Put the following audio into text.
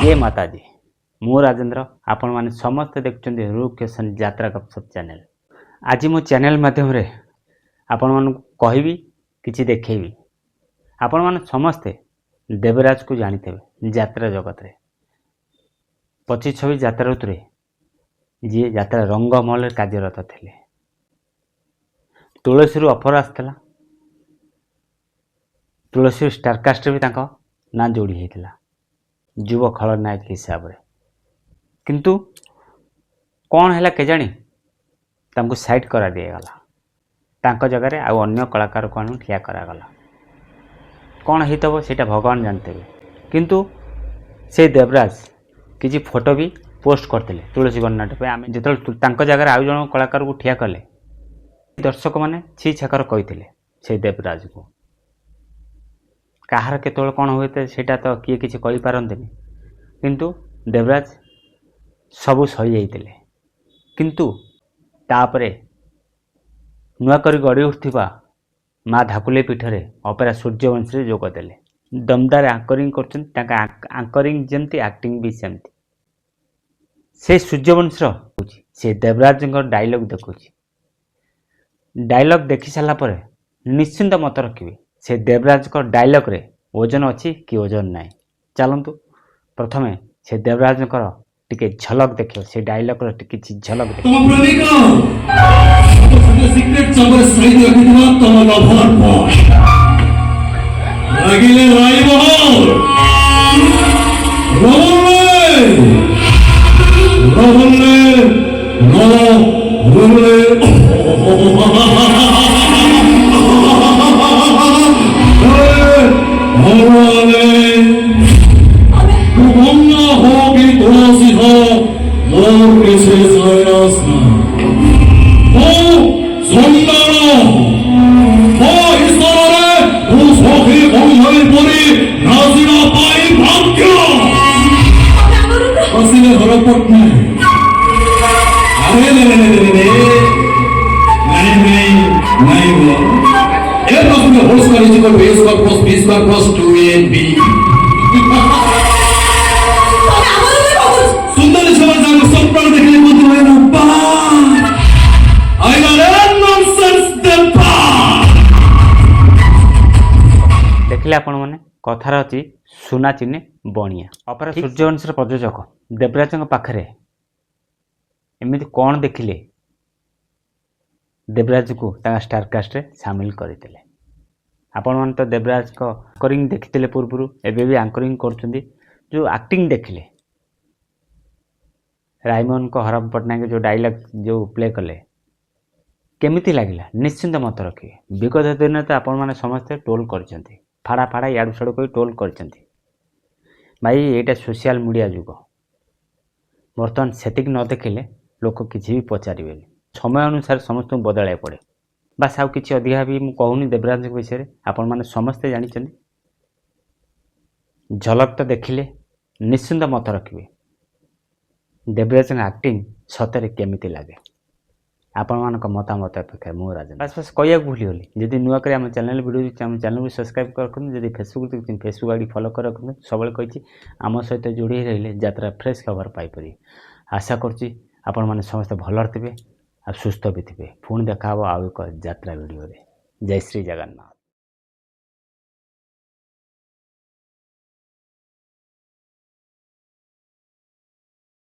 जय माता दी मु राजेंद्र आपण माने समस्त देखुछन्ती रूकेशन यात्रा गपसप चैनल। आज मो चैनल माध्यम रे आपण मानू कहबी किछि देखैबी। आपण माने समस्ते देवराज को जानिथेबे यात्रा जगत रे 25-26 यात्रा ऋतु रे जी यात्रा रंगमहल कार्यरत थे। तुलसी रु ऑफर आसला, तुलसी स्टारकास्ट भी तांको ना जोड़ी होता युव खलनायक हिसाब रे, किंतु कौन है केजाणी तांको साइड करा दिगला। तांको जगह रे आउ अन्य कलाकार को आनु ठिया करागला। कौन होइतबो सेटा भगवान जानते। किंतु से देवराज किसी फोटो भी पोस्ट करते तुलसी गणनाट पे आम जो जगह आउ जन कलाकार को ठिया कले दर्शक मैंने छी छाकर कहते से देवराज को कहार केतल कौन हुए सेटा तो किए किसी कही पारंते, किंतु देवराज सबू सही जाइए। किंतु तापरे नुआ करी गड़ी उठा माँ धाकुले पीठरे अपेरा सूर्यवंशी जोगदेले। दमदार आंकरिंग करंकरिंग जमती एक्टिंग भी सेमती। से सूर्यवंशी से देवराज डायलॉग देखुची। डायलॉग देखि सारा पर निश्चिंत मत रखिए से देवराज को डायलॉग रे ओजन अच्छी कि ओजन नाई। चलतु प्रथमे से देवराज टिके झलक देखियो, से डायलॉग रे टिके झलक देखियो। देखिले आपण माने कथार अच्छी सुना चिन्हे बणिया। अपर सूर्यवंशी प्रयोजक देवराज पाखरे एमती कौन देखिले देवराज को स्टारकास्ट रे सामिल करते। आपण मान तो देवराज को आंकरिंग देखिते पूर्व एबे भी आंकरिंग करछंदी। जो एक्टिंग देखिले रायमन को हरम पटनायक जो डायलॉग जो प्ले कले केमिति लागिला निश्चिंत मत रखिए। विगत दिन तो आपण माने समस्ते टोल करछंती, फाड़ा फाड़ा याडू साडू कोई टोल करछंती। भाई एटा सोशल मीडिया जुग, बर्तमान सेटिक न देखिले लोक किसी भी पचारे। समय अनुसार समस्त बदल पड़े। बास आउ किसी अधिका भी कहूनी देवराज विषय आपण माने समस्ते जानी। झलक तो देखिले निश्चिंत मत रखिए देवराज एक्टिंग सतरे केमिति लगे। आपण मान मतामत अपेक्षा मु राजन बस बस कह भूलीगली। जदि नुआ कर आम चैनल वीडियो चैनल को सब्सक्राइब कर, जब फेसबुक फेसबुक आईडी फॉलो कर रखते। सब कही आम सहित जोड़ी रही यात्रा फ्रेश खबर पाइपर। आशा करुँच आपण मैंने समस्त भल थे आ सुस्थ भी थे। पुणी देखा आउ एक यात्रा वीडियो। जय श्री जगन्नाथ।